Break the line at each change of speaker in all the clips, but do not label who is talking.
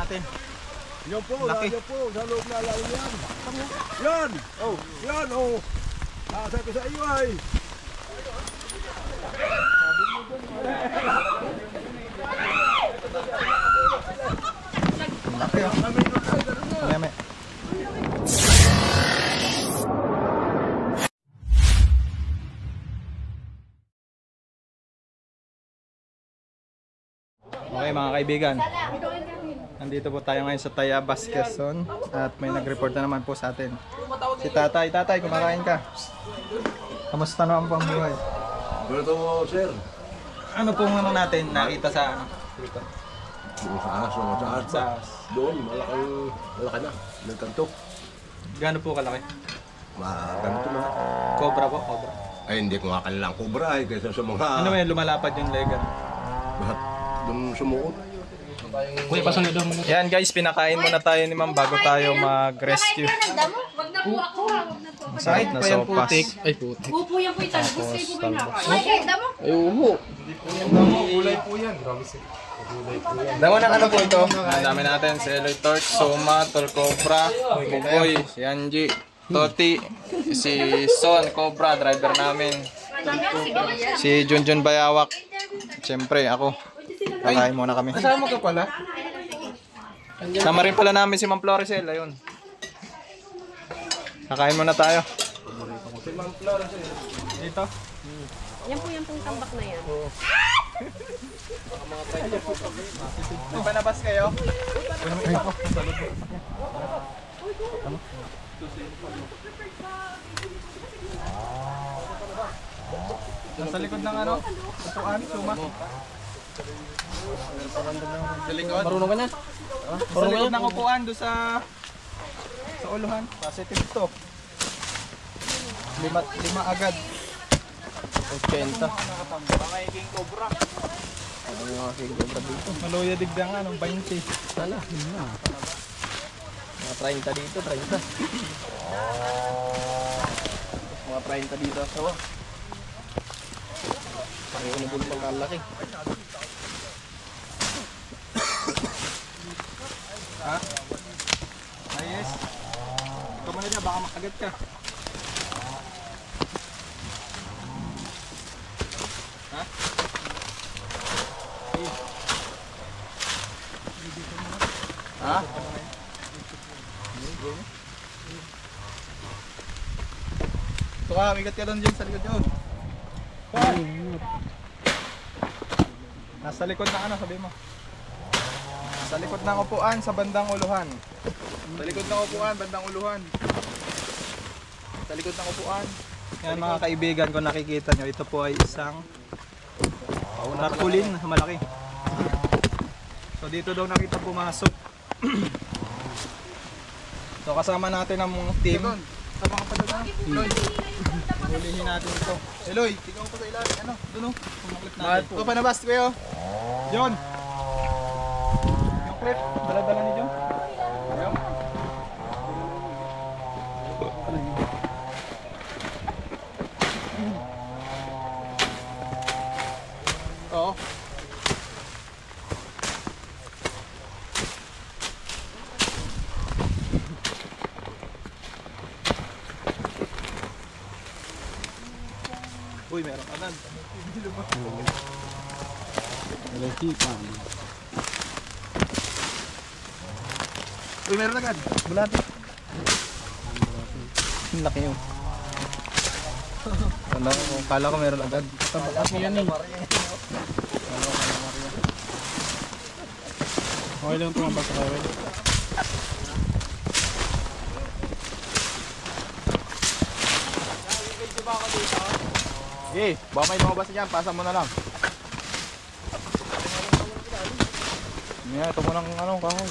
natin.
Yan po,
Laki.
yan po, sa loob na lang yan. Yan! Oh, yan oh. Nasa ko sa iyo ay.
Laki oh. Meme. Okay mga kaibigan, nandito po tayo ngayon sa Tayabas, Quezon at may nag-report na naman po sa atin si Tatay. Tatay, kumakain ka? Kamusta naman po ang buhay?
Ito, sir.
Ano pong ano natin nakita sa ano? Dito.
Sa aso, sa aso.
Sa
Doon, malaki na. Nagkanto.
gaano po kalaki?
Ganito na.
Cobra po, cobra.
Ay, hindi ko nga kanilang kubra ay kaysa sa mga...
Ano may lumalapad yung lega?
Lahat doon sumukot.
Kuya, pasan na doon.
Yan guys, pinakain muna tayo ni Ma'am bago tayo mag-rescue.
Wag na po ako.
Masakit na sopas.
Ay, putik.
Upo yan po italbos kayo po kinakain. Ay, damo.
Ay, uho.
Damo ng ano po ito? Ang dami natin, si Eloy Torch, Soma, Tol Cobra, Kukoy, si Angie, Toti, si Son Cobra, driver namin, si Junjun Bayawak, siyempre ako. Kakain muna kami.
Kasama ka pala?
Sama rin pala namin si Ma'am Floricel, ayun. Kakain muna tayo. Si Ma'am Floricel. Dito.
Yan po yung pong tambak na yan.
May panabas kayo? Nasa likod ng ano? Upuan, suma. Sa likod?
Marunong ka na?
Sa likod ng upuan, doon sa uluhan. Positive to. Lima agad.
80.
Mga king cobra.
Ano yung mga king cobra dito?
Maluya digdang ano, 20.
Wala, yun na. Mga 30 dito, 30. Mga 30 dito sa wa. Pareho na bulo pang kalaki.
Ha? Ayos. Ikaw muna dyan, baka makagat ka. Ha? Ha? Ito ka, migat ka lang dyan sa likod yun. Nasa likod ng ano, sabi mo? Sa likod ng upuan, sa bandang uluhan. Sa likod ng upuan, bandang uluhan. Sa likod ng upuan. Yan mga kaibigan, kung nakikita nyo, ito po ay isang tarpaulin na malaki. So dito daw nakita pumasok. So kasama natin ang team. Sama ka pa doon. Eloy, hulihin natin ito. Eloy, ikaw pa sa ilalim. Ano? Doon o. Pumaklit natin. Ito panabas ko yun. John. Yung clip, dala-dala ni John. Ayaw. Oo. Uy, meron agad. Uy, meron agad. Bulati. Ang laki yun. Kala ko meron agad.
Kasi yan eh. Okay lang tumambas sa kawin.
Okay, baka may lumabas dyan, pasa mo na lang. Ito mo ng ano, kahoy.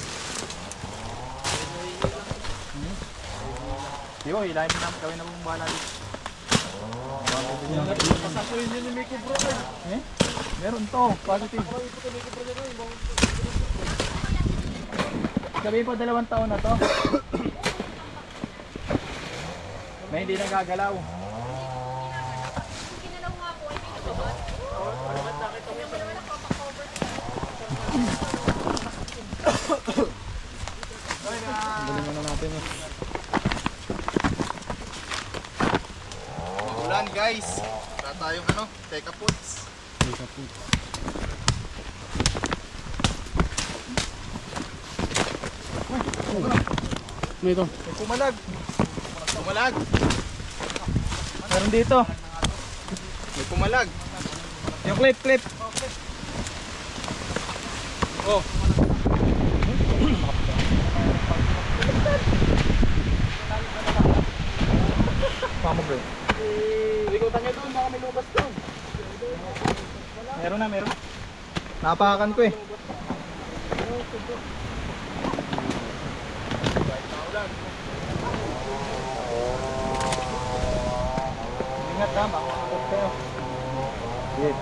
Diyo, hilahin mo namin, gawin na mong bahala dito. Pasasoyin nyo ni Miko bro. Eh? Meron to, positive. Sabihin po 2 taon na to. May hindi nagagalaw. Ulan guys. Wala tayong ano, teka puts.
Ano ito?
May pumalag. Pumalag. Meron dito. May pumalag. Yung clip. Oh. Pamog bro. Likutan nyo doon, baka may lubas doon. Meron. Napakan ko eh. Ingat ha, baka makakot kayo. Sige.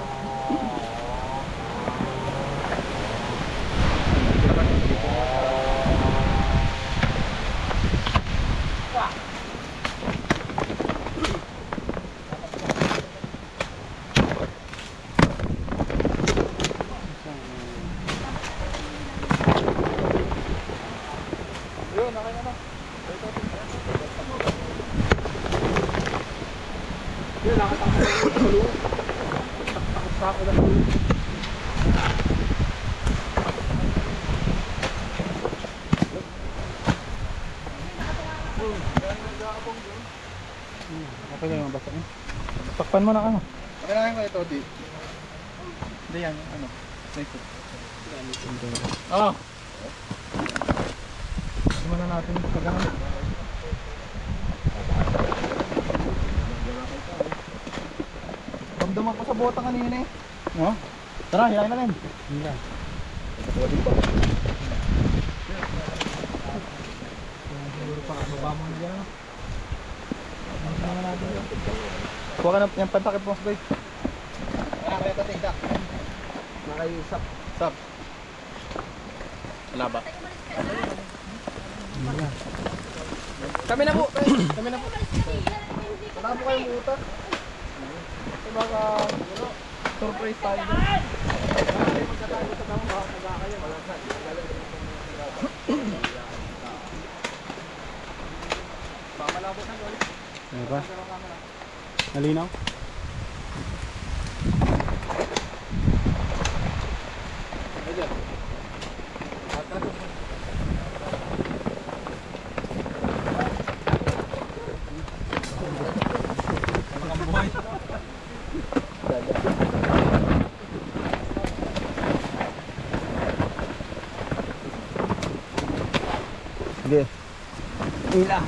Okay lang yung basta eh. Takpan mo na ano.
Pakinahin ko ito, di. Hindi yan, ano. Nice. Oo. Simulan na natin pagkakamit. Ramdaman ko sa bota kanina eh.
No?
Tara, hilahin na rin.
Hindi.
Siguro pa, baba mo na dyan. Kuha ka na yung pantakip mo, guys. Kaya ito, tingdak. Nakaisap. Sap. Wala ba? Kami na po. Kami na po. Wala po kayong utak. Ito baka surprise tayo.
Ano ba? Nalinaw?
Sige.
Ila.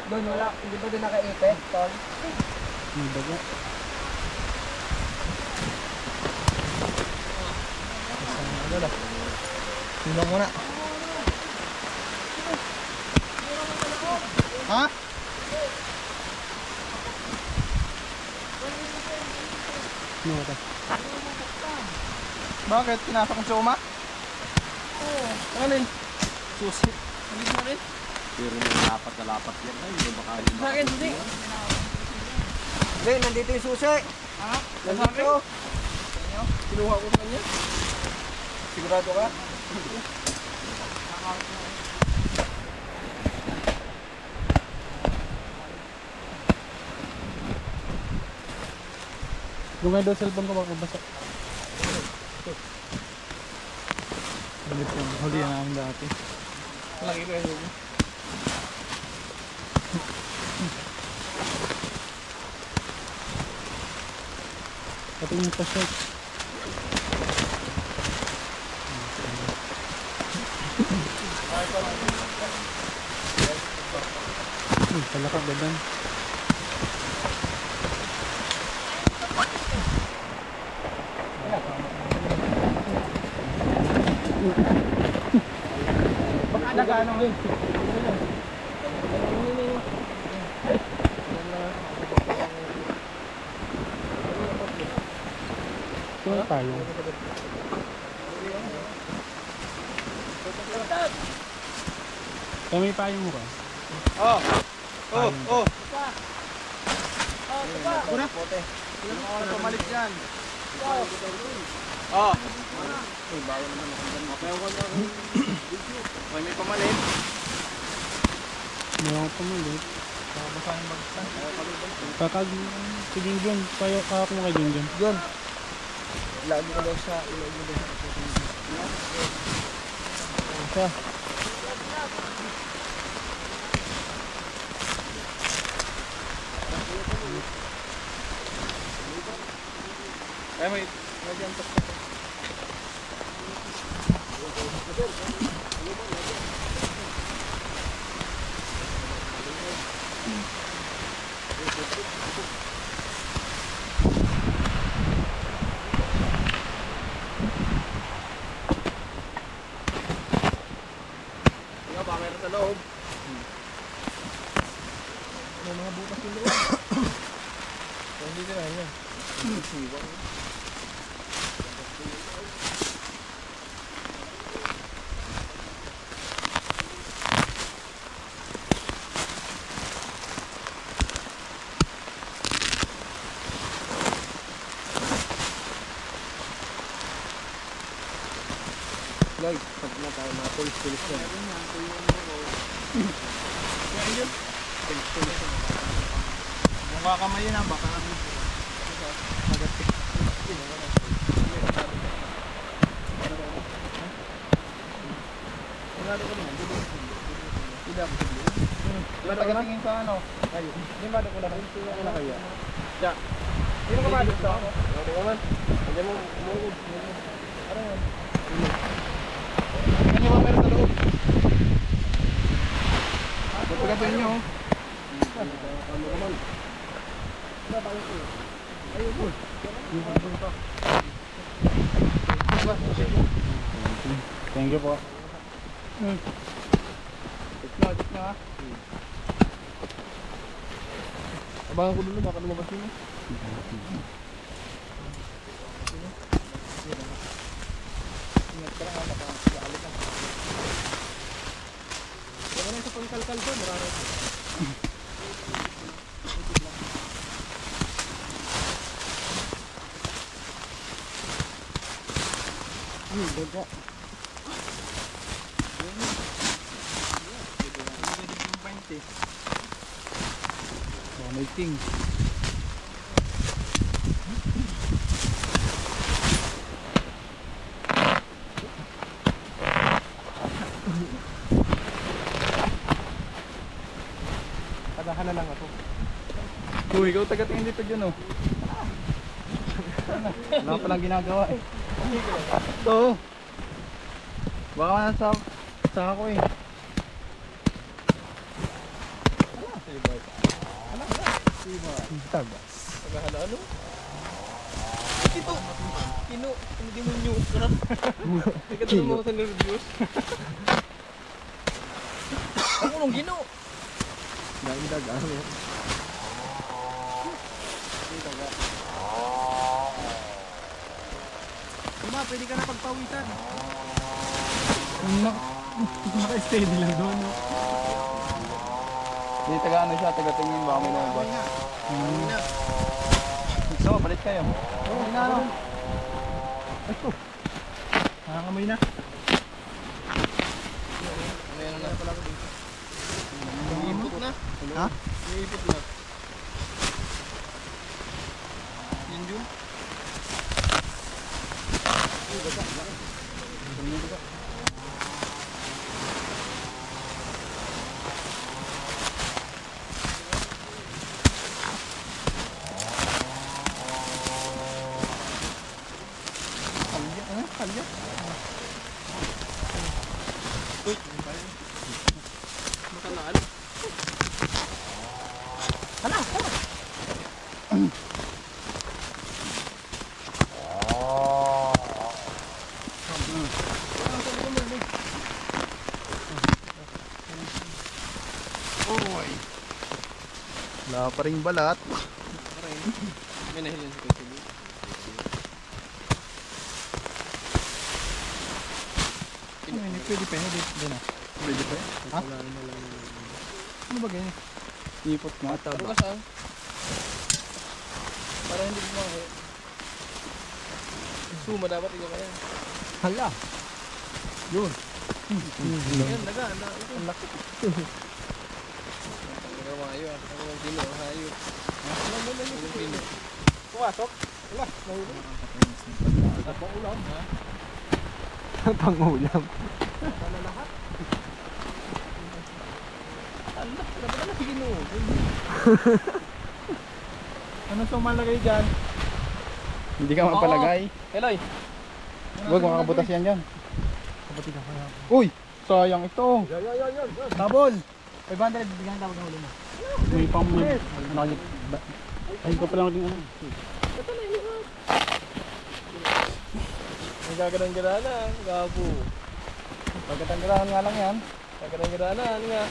Doon wala, hindi ba doon nakaipit, tol?
May baga.
Tingnan mo na. Ha?
Ano ba ito?
Bakit? Pinasok ang suma? Oo. Ano yun? Susi. Hindi mo rin?
Pero may lapat na lapat yan. Ay, hindi baka
Sa akin, hindi.
Hindi, nandito yung susi.
Ha?
Nandito.
Kinuha ko sa kanya. Sigurado ka?
Gumay daw cellphone ko baka basa. Ulit yung huli na namin dati.
Lagi ko yun.
Pati yung pa-short. Palakang gadan.
Baka nagano eh.
Sino tayo?
Kami pa yung mukha.
Oh! Oh! Oh!
Una. Pote.
Ano pumalit yan? Oh! May pamalit.
May ako pumalit. Kakag si Junjun. Kahap mo kay Junjun.
Yun. Lagi ko daw sa ilog mo daw. Isa.
Ay, may dyan to. Ikaw ba meron sa loob?
May mga butas yung loob.
Hindi ka na yan.
Lloyd, pag na tayo mga pulis-pulis yan.
Yung kakamay yun baka
Diba tagatingin sa ano? Kayo. Di ba ko lang? Wala kaya.
Ya.
Sino ka ba dito?
Hindi ka man. Hindi mo umugod.
Ano yun?
Ano ba meron sa loob? Pagkatuin nyo.
Thank you po.
Check na ha. Abangan ko dulu baka lumabas yun.
Ingat ka lang ha, baka alit ka. Diba na sa pangkalkal ko, mararating. Baga.
May king.
Kadahan na lang ako.
Kung ikaw taga-tingin dito dyan oh.
Wala palang ginagawa eh.
Oo. Baka man sa ako eh.
Tagahala ano? Ito! Kino! Hindi mo nyo crap. Hindi ka naman mga nervyos. Ako nung gino!
Dahil dagaan eh.
Tuma, pwede ka na pagpawisan.
Naka-steady lang doon. No?
Hindi taga-ano siya, taga-tingin baka may lumabas. So, balik kayo.
Oo, ano? Ito.
Nakakamoy na.
Ayan na pala ko dito.
Iipot na.
Ha?
Iipot na. Yan yun.
Kalya.
Uy, makalaan.
Wala pa rin balat.
May nahilan si Kuya. Pwede pa yun, hindi na. Pwede pa yun? Ha? Ano ba ganyan? Ipot na. Bukas ah. Para hindi bumahe. Suma dapat ikaw kaya. Hala. Yun. Yan, daga. Ang laki. Nagawa yun. Nagawa kilo. Hayop. Alam mo na yung kilo. Pumasok. Wala. Nahuli. Pangulam. Pangulam. Wala lahat. Alam. Dapat na Ginoo. Ano sumalagay dyan? Hindi ka mapalagay. Eloy. Huwag makakabutas yan dyan. Kapatid ako yan. Uy! Sayang ito. Yan. Tabol! 500, bigyan ang tawag ng huli mo. May pang may. Ay, ko pala maging ano. Ito na yun. May gaganan-ganahan. Gabo. Pagkatang-ganahan nga lang yan. Gaganan-ganahan nga.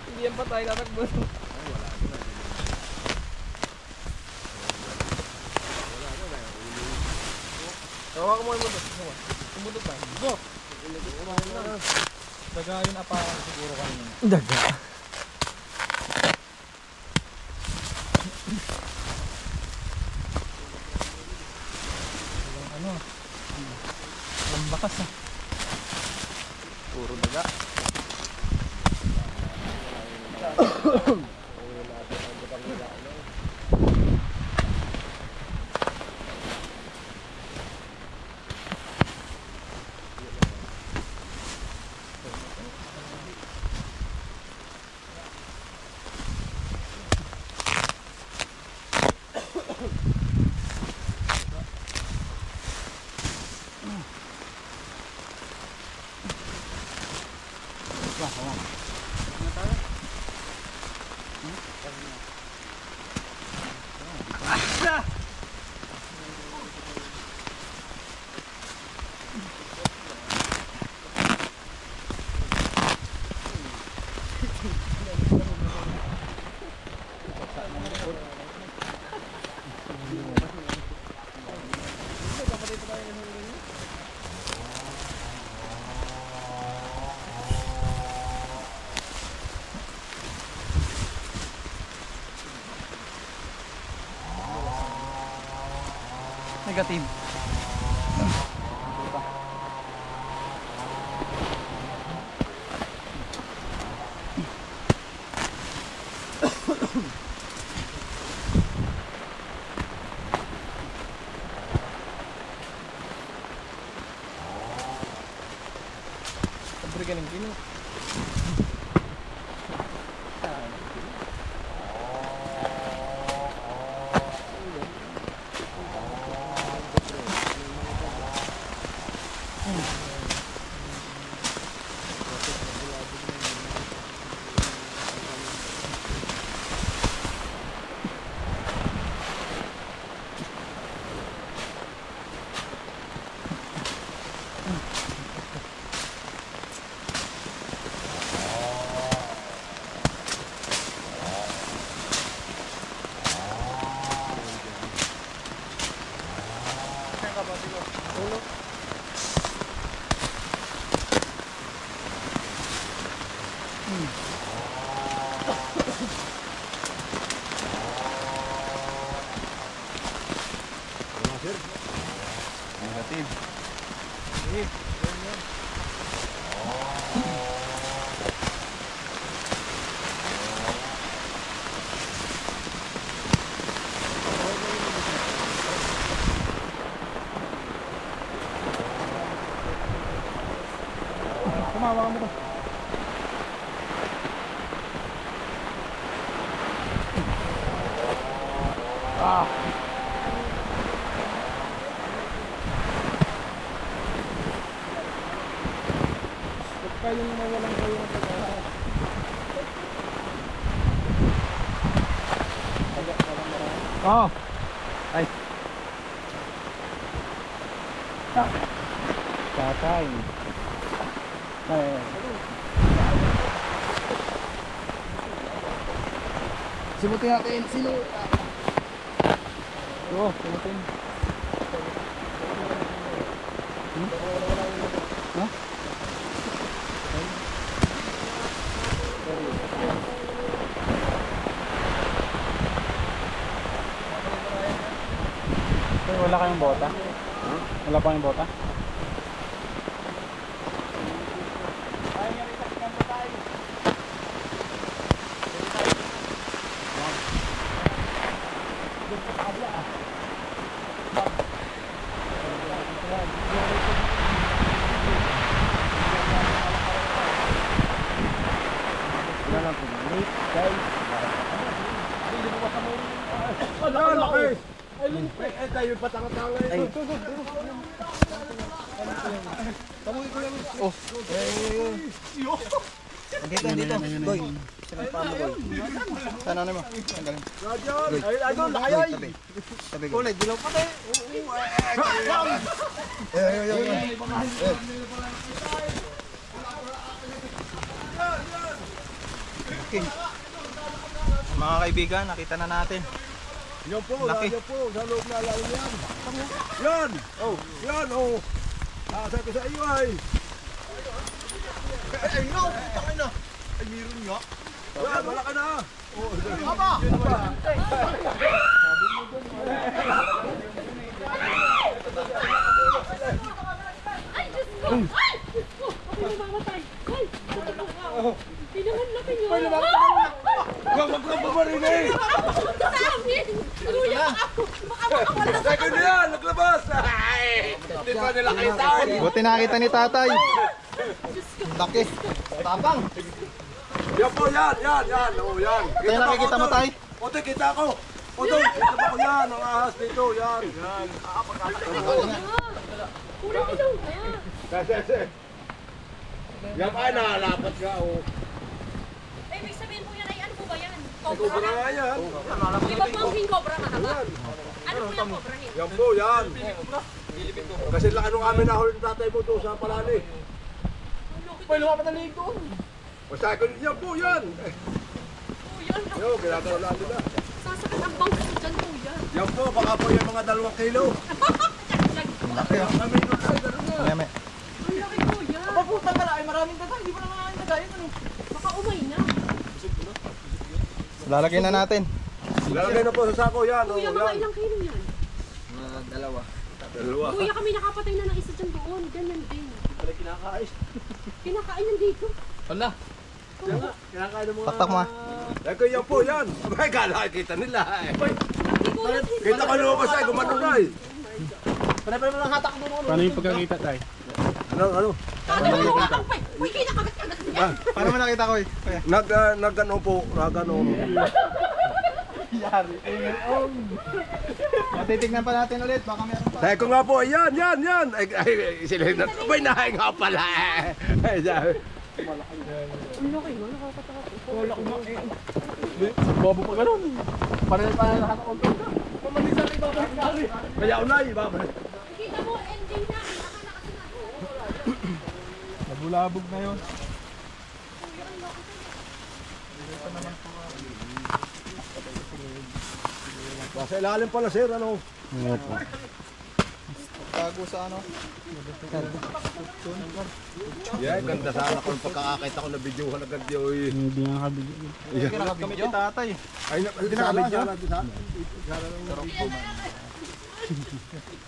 Hindi yan patay. Tatakbo. Tawa ko mo yung bundot. Yung bundot ba? Go! Daga yun aparang siguro kanina. Daga? Ano? Ang bakas ah. Puro daga. Negative. Sabi ka ng kino. Negative. Kumawa mo to. Ah. Kaya yung mawalang kayo ng pagkakas. Oo. Ay. Tatay. Ay. Simutin natin. Sino? Oo, simutin. wala kayong bota? Wala pa kayong bota?
Yan, laki. Ay, tayo patanga-tanga. Ay.
Dito. Boy. Sana ano mo? Ang galing.
Ay, idol, laki ay.
Tabi ko. Ulit, dilaw pa tayo. Okay. Mga kaibigan, nakita na natin.
Yan po,
Laki.
yan po. Sa loob na lalim yan. Yan. Oh, yan, oh. Nasa ko sa iyo ay.
Ay, no! Takay na! Ay, meron nga.
Yan, malaki na. Oh,
Aba!
Ay, Diyos ko! Ay! Oh, ako namamatay. Ay! Hindi naman laki nyo.
Wag ka bumarinig.
Sa amin! Kuya, baka makawala sa
Second yan, naglabas. Ay, hindi pa nila kita.
Buti nakita ni tatay. Laki. Tapang.
Yan po, yan. Oh, yan.
Tayo nakikita mo tayo.
Ote, kita ko. Ote, kita ko yan. Ang ahas dito, yan.
Kulang ito.
Yan ay nalapat ka, oh.
Eh, ibig sabihin po yan ay ano po ba yan?
Ikaw ba nga yan?
Di ba po ang king cobra mahaba? Ano po yung cobra hin?
Yan po, yan. Kasi laki nung amin nahuli ng tatay mo doon sa palali.
May lumapat na leg doon.
Basta ko, yan po, yan.
Oh, yan.
Yo, ginagawa lang nila.
Sasakit ang bangko ko dyan, kuya.
Yan po, baka po yung mga 2 kilo.
Laki.
Kami doon tayo, gano'n nga.
Meme.
Ang laki, kuya.
Putang ka na, ay maraming daga, hindi pa na nga nagayon ano.
Baka umay na.
Lalagyan na natin.
Lalagay na po sa sako, yan. Oh,
Kuya, mga
yan.
ilang kilo yan?
Dalawa.
Kuya, kami nakapatay na ng isa dyan doon. Ganyan din. Kinakain ng dito.
Wala.
Kinakain ng mga...
Taktak mo ah.
Eko, yan po, yan. Abay, kala, kita nila.
Hindi ko ulit.
Kita ka lumabas ay, gumanunay.
Panay mo lang hatak doon.
Paano yung pagkakita tayo?
Ano?
Sabi mo yung hatak pa. Uy, kinakagat-kagat niya.
Paano mo nakita ko eh? Kuya.
Nagano po, nagano.
Yari. Matitignan pa natin ulit. Baka meron pa.
Teko nga po, yan. Ay, sila na. Abay, nahay nga pala. Ay, sabi.
Ang laki, wala nakakatakot.
Wala ko nga eh. Bobo pa ganun. Panay pa na hatak ko. Mamalisan ay babalik na rin.
Kaya unay, babalik.
Kita mo, ending na. Kinakanak na.
Nabulabog na yun.
Nasa ilalim pala, sir, ano?
Tago sa ano?
Yeah, ganda sana kung pagkakakita ko na videohan agad yun.
Hindi nga kabigyo. Hindi nakabigyo si tatay.
Ay,
Hindi nakabidyo?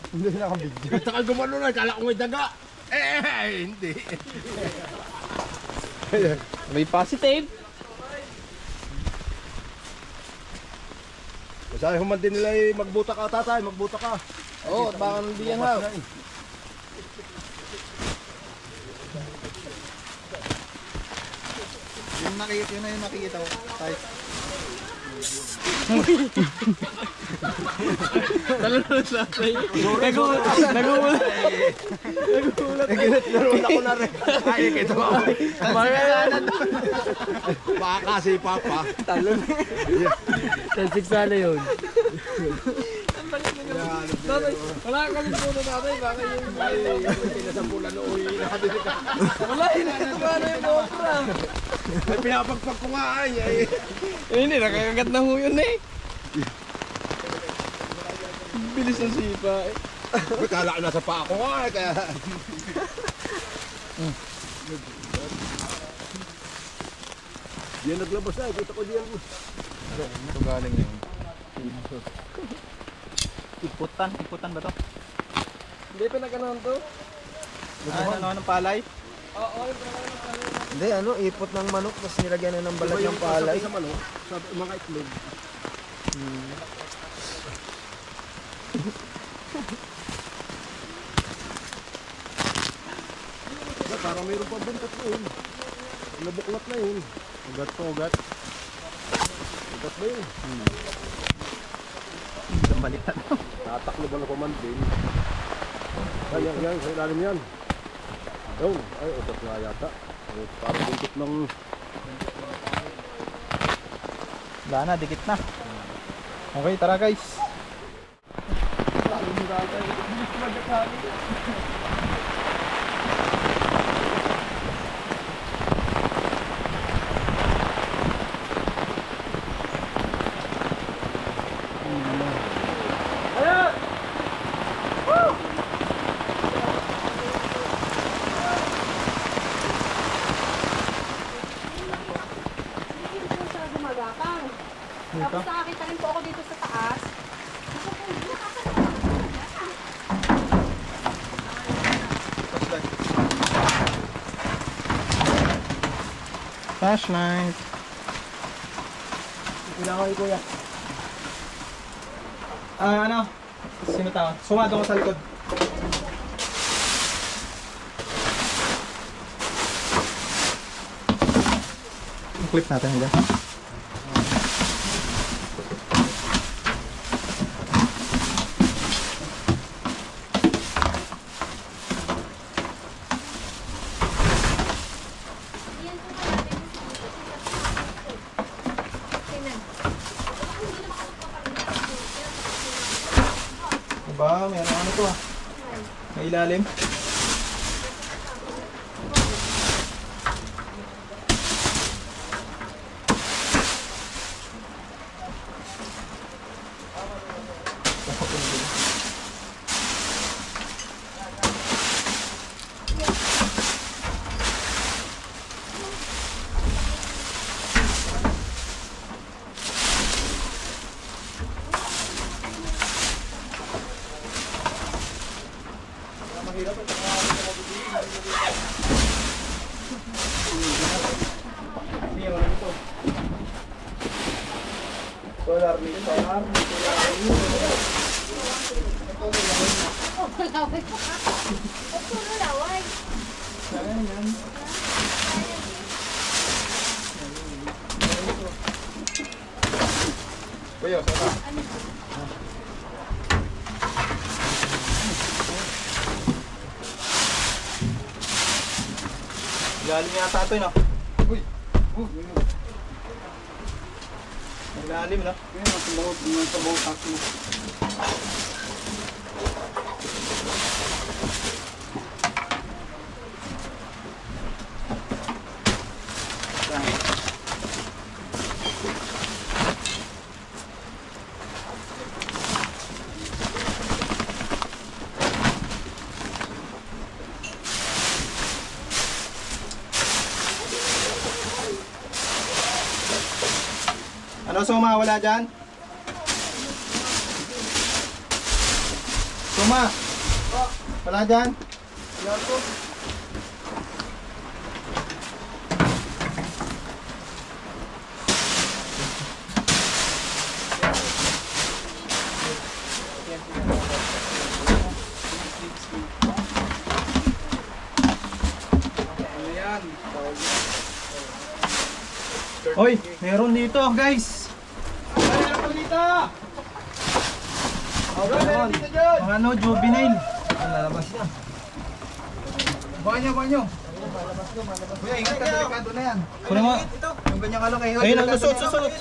Hindi nakabigyo.
Takal gumano na, kala ko may daga. Hindi.
May positive.
Masahe humandin nila magbuta ka, tatay, magbuta ka.
Oo, at baka hindi yan ha.
Yun na yung nakikita ko. Tay.
Talon sa tatay. Nagulat.
Naroon ako na rin. Ay, kita mo. Baka kasi papa. Talon.
Tansik sana yun. Tatay, wala ka kami po na tatay. Baka yung...
Ay, pinasampulan noon. Nakabili ka.
Wala, hinanap ko na yung cobra.
Ay, pinapagpag ko nga ay.
Hindi, nakakagat na ho yun eh. Bilis ng sipa eh.
Kala ko nasa pa ako nga eh, kaya... Diyan naglabas na, kita ko diyan.
Ito galing yun. Iputan. Iputan ba to?
Hindi pa naganoon to.
Ano ng palay?
Hindi, ano, ipot ng manok, tapos nilagyan na ng balat ng palay.
Sa manok, sa mga itlog. Parang mayroon pa buntot na yun. Nabuklat na yun.
Ugat to, ugat.
Ugat ba yun?
Isang baliktad.
Tataklo ba na pamandin? Yan, sa ilalim yan. Yun, ay, ugat nga yata. Ay, parang buntot ng...
Wala na, dikit na. Okay, tara guys.
Hindi ko siya gumagapang. Tapos nakakita rin po ako dito sa taas.
Flashlight.
Kailangan ko kuya.
Ano? Sino tawag? Sumado ko sa likod. Yung clip natin nila. Diba? Meron ano to ah. May ilalim. Solar ni solar. Kuya, sana. Ilalim yata ito, no? Uy! Ilalim, no?
Sa bawang taksi mo.
Ano, Suma? Wala dyan? Suma? Wala dyan? Hoy, meron dito, guys. Meron dito. Meron dito dyan. Mga ano, juvenile. Lalabas na. Buhan nyo. Kuya, ingat ka, delikado na yan. Kunin mo. Yung ganyang kalong kayo. Ayun, ang susunod.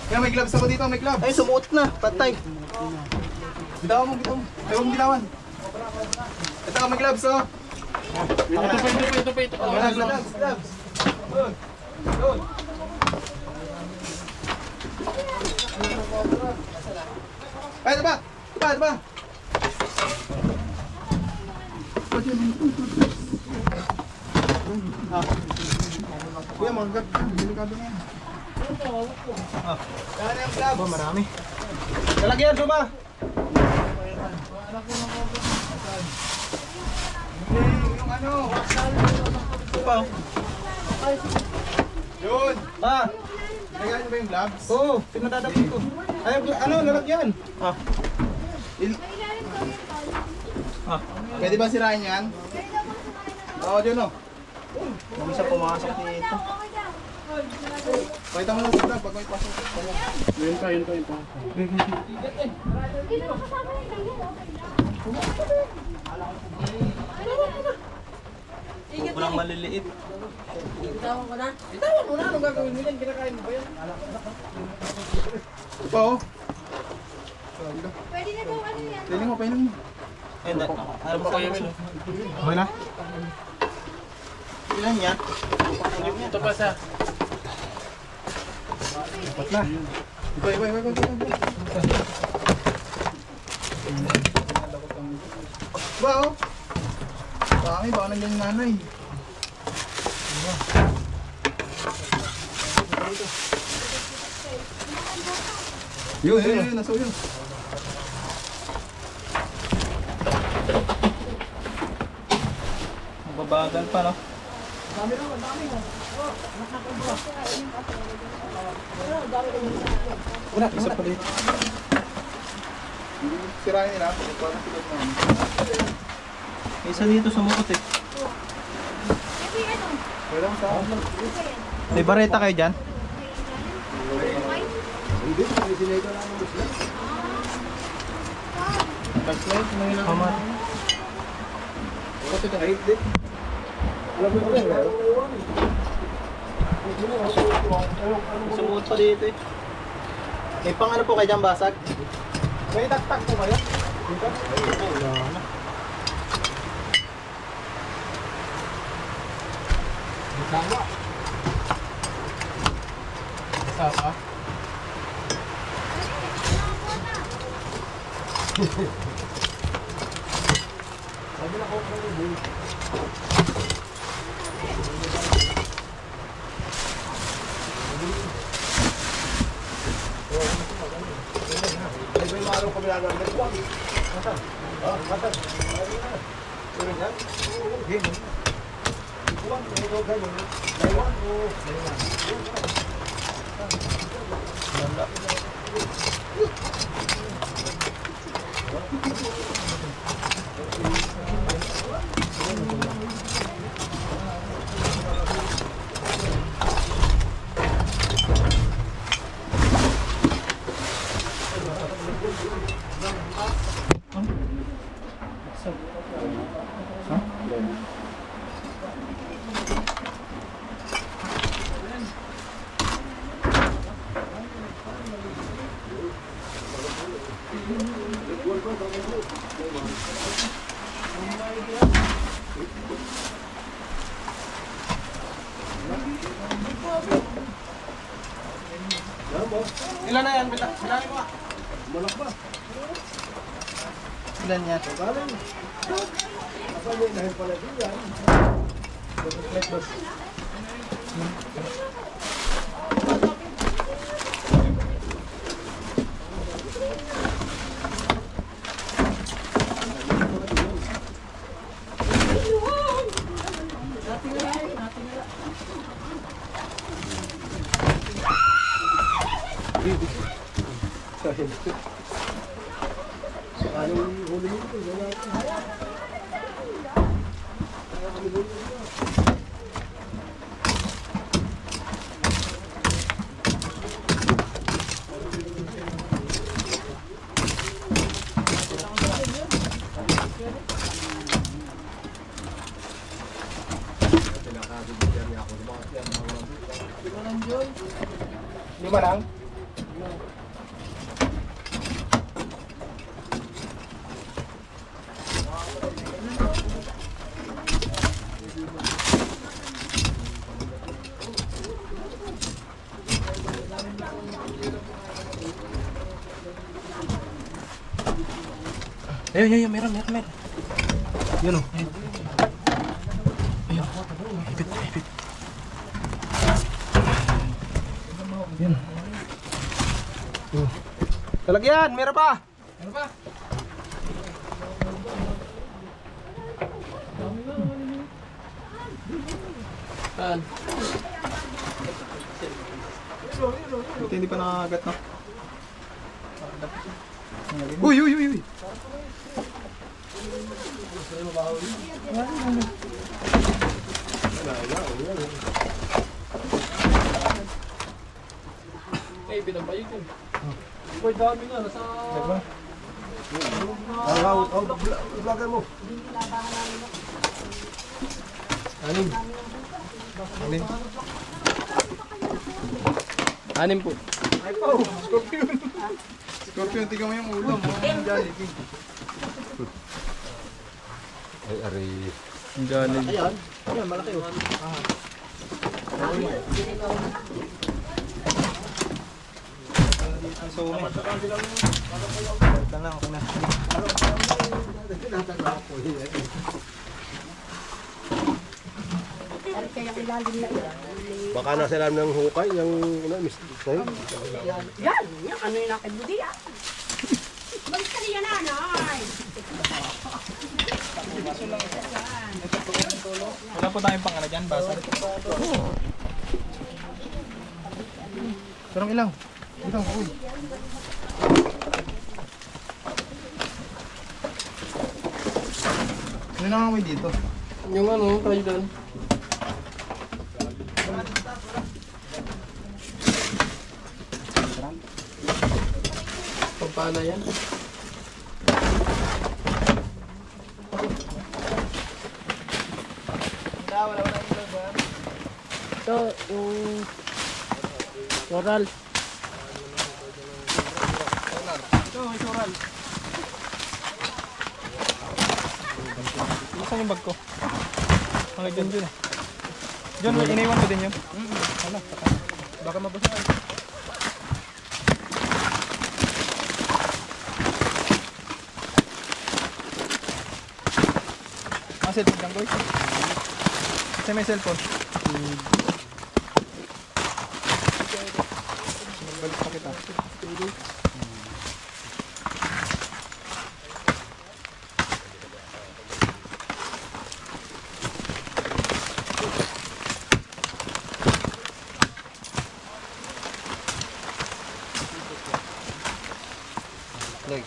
Kaya may gloves ako dito, may gloves. Ay, sumuot na, patay. Bitawan mo. Ayaw mong bitawan. Ito ka, may gloves, oh. Ito pa. Gloves. Good. Ay, ito ba? Kuya, mga delikado na yan. Kaya na yung gloves. Marami. Talagyan, Suma. Anak ko ng cobra. Asan? Hindi, yung ano. Ito pa. Yun. Ma. Nagaya niyo ba yung gloves? Oo, pinadadapin ko. Ay, ano, lalagyan. Ah. Pwede ba sirain yan? Oo, dyan o. Huwag siya pumasok dito. Pakita mo lang sa vlog pag may pasok.
Yun ka.
Sobrang maliliit.
Itawan ko na.
Itawan mo na, anong gagawin mo yan? Kinakain mo ba yan? Ito pa o.
Pwede na daw ano yan.
Pailing mo.
Alam mo kayo yun.
Okay na? Ilan yan?
Ito pa sa.
Dapat na. Iba. Ba o? Bakit? Baka nandiyan yung nanay. Yun. Nasa yun.
Mababagal pa, no?
Una, isa pa dito. Sirahin nila. Parang silog na.
Isa dito sumukot eh.
Kasi ano?
Pwede mo sa akin.
May bareta kayo dyan?
Hindi, sinay ka lang ng isla.
Flashlight, may lang.
Kamat.
Ito kahit din.
Alam mo rin, meron.
Sumukot pa dito eh. May pang ano po kayo dyan, basag?
May taktak po kaya? Sama.
May marong kami lang ng nagwag. Matan.
Ilan na yan? Bilangin mo.
Malak ba?
Ilan yan?
Galing. Asan yung dahil pala din yan? Anong huli nito?
Lima lang?
Ayun, meron.
Yun o.
Hipit.
Yun. Talagyan, meron pa. Ito hindi pa nakagat, no? Uy, uy, uy, uy!
Vlogger mo.
Anim po.
Scorpion! Scorpion, tingnan mo yung ulo mo. Ang Jollibee.
Ay, aray.
Ang Jollibee.
Ayan, malaki oh.
Ang sumo. Lang lang, okay na.
Kaya ilalim na yan.
Baka nasa ilalim ng hukay, yung sa'yo.
Yan, ano yung nakibudi ah. Balik ka niya nanay.
Wala po tayong pang ano dyan, basa. Sarang ilaw. Ilaw, uy. Ano nangangamoy dito?
Yung ano, tayo doon. Pampana yan.
Ito, yung coral.
Ito, may sural. Saan yung bag ko? Hanggang dyan dyan eh. Dyan, may iniwan ko din yun. Hala, baka mabasa ka. Cellphone lang, boy. Kasi may cellphone. Balik pa kita. Leg.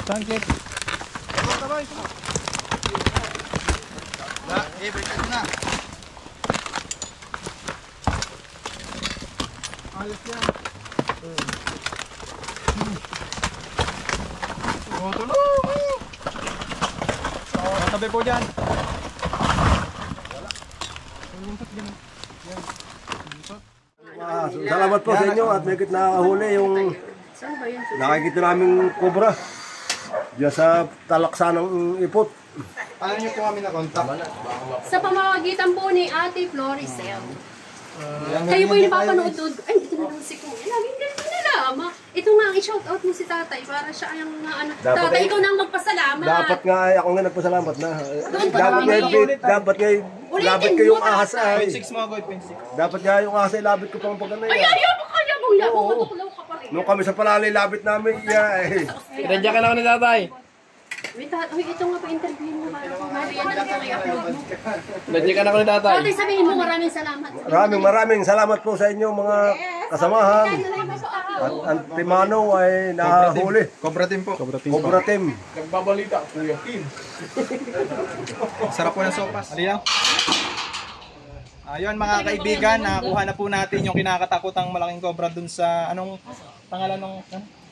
Tangkit. Ayos yan. Oh, tulong! Tabi po dyan.
Salamat po sa inyo at may nakahuli yung nakikita naming kobra diyan sa talaksan ng ipot.
Paano niyo po kami na-contact?
Sa pamamagitan po ni Ate Floricel. Kayo po yung napapanood. Ay, ito na lang si Kuya. Laging ganito nila, ama. Ito nga, i-shoutout mo si tatay para siya ang ano. Tatay, ikaw na ang magpasalamat.
Dapat nga ako nga nagpasalamat na.
Doon pa
Dapat nga labit ko yung ahas ay.
6 mga gold, 6.
Dapat nga yung ahas ay labit ko pang pagana
Ay,
yan.
ayaw mo kaya mong labong matuklaw ka pa rin.
Nung kami sa palalay labit namin, eh.
Radya ka lang ni tatay.
Wait, ito nga pa interview mo. Marian na lang ito may upload mo.
Radya ka lang ni tatay.
Tatay, sabihin mo maraming salamat.
Maraming salamat po sa inyo mga kasamahan. At ang Timano ay nahuli.
Cobra team po. Cobra team.
Cobra team.
Nagbabalita, Kuya Kim. Sarap po ng sopas. Ali lang. Ayun mga kaibigan, nakuha na po natin yung kinakatakutang malaking cobra dun sa anong pangalan ng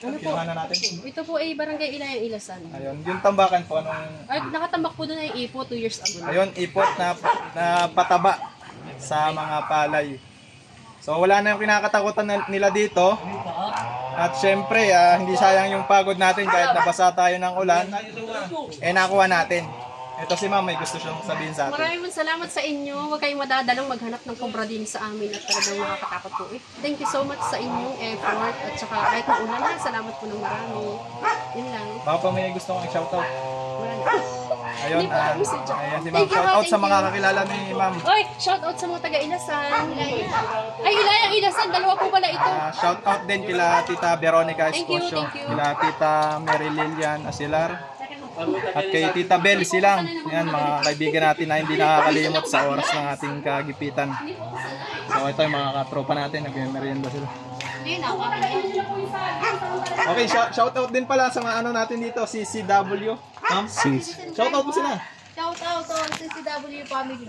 kinuha na natin.
Ito po ay Barangay Ilayang Ilasan.
Ayun, yung tambakan po anong
Ay, nakatambak po doon ay ipo 2 years ago.
ayun, ipot na pataba sa mga palay. So wala na yung kinakatakutan nila dito. At syempre, hindi sayang yung pagod natin kahit nabasa tayo ng ulan. Nakuha natin. Ito si ma'am, may gusto siyang sabihin sa atin.
Maraming salamat sa inyo. Huwag kayong madadalang maghanap ng cobra din sa amin at talagang makakatakot po. Thank you so much sa inyong effort at saka kahit na ulan na, salamat po ng marami. Yun lang.
Baka pa may gusto kong i-shoutout.
Wala na.
Ayun,
Hindi po, message.
ayan si ma'am.
Thank you,
Shoutout sa
thank
mga
you.
kakilala ni ma'am.
Oy, shout out sa mga taga-Ilasan. Ay, Ilayang Ilasan. Dalawa po pala ito.
Shoutout din kila Tita Veronica
Thank you,
Esposio,
thank you.
kila Tita Mary Lilian Asilar, at kay Tita Bel silang. Yan, mga kaibigan natin na hindi nakakalimot sa oras ng ating kagipitan. So ito yung mga katropa natin, nagme-merienda sila.
Hindi na,
Okay, shoutout din pala sa mga ano natin dito, si CW. Ma'am? Shoutout mo sila.
Shout out to CCW family.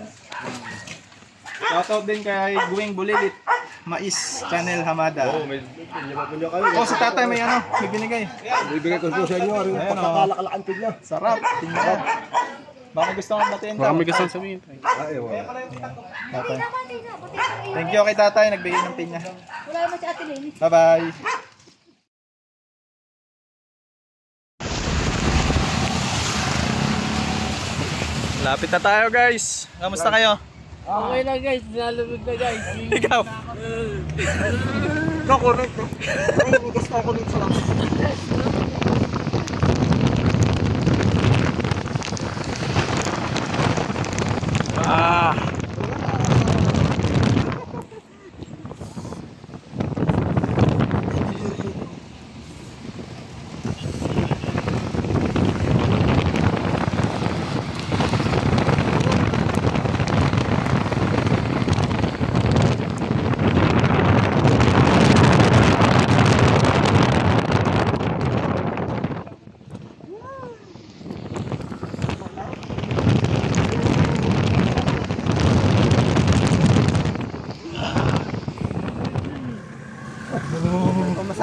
Shoutout din kay Guwing Bulilit, Mais, Channel Hamada.
May pinya kayo.
Oh, si tatay may ano, may binigay.
Bibigay ko po sa inyo. Rin
Ayun,
pagkakalakalaan tigna.
Sarap, tingnan. Baka gusto kong batiin ka. Baka may gusto sabihin.
Ay, wala.
Tatay. Thank you kay tatay, nagbigay ng pinya.
Wala naman si Ate Lenny.
Bye-bye. Lapit na tayo guys. Kamusta kayo?
Okay lang guys, nalubog na guys.
Ikaw?
Ikaw, correct. Ay, gusto ako dito sa lang.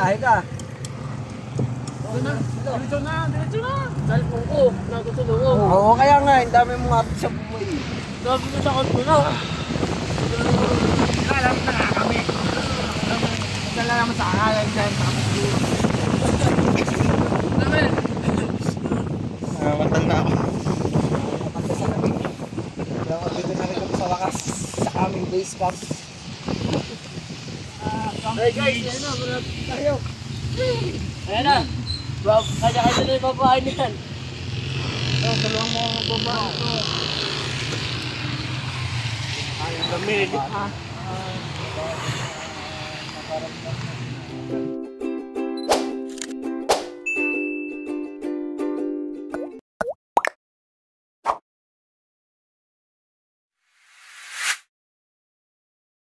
biyahe ka. Diretso na. Salpong ko, nagutulong ko. Oo, kaya nga, ang dami mong ato sa buhay. Sabi ko sa konto na. Alam na nga kami. Dala naman sa akin dyan.
Matan na ako.
Dito na rin kami sa wakas sa aming base camp. Hey guys, ayan na, malapit tayo. Ayan na. Kanya-kanya na yung babae niyan. Dalawang mga babae ito. Ay, ang lamig.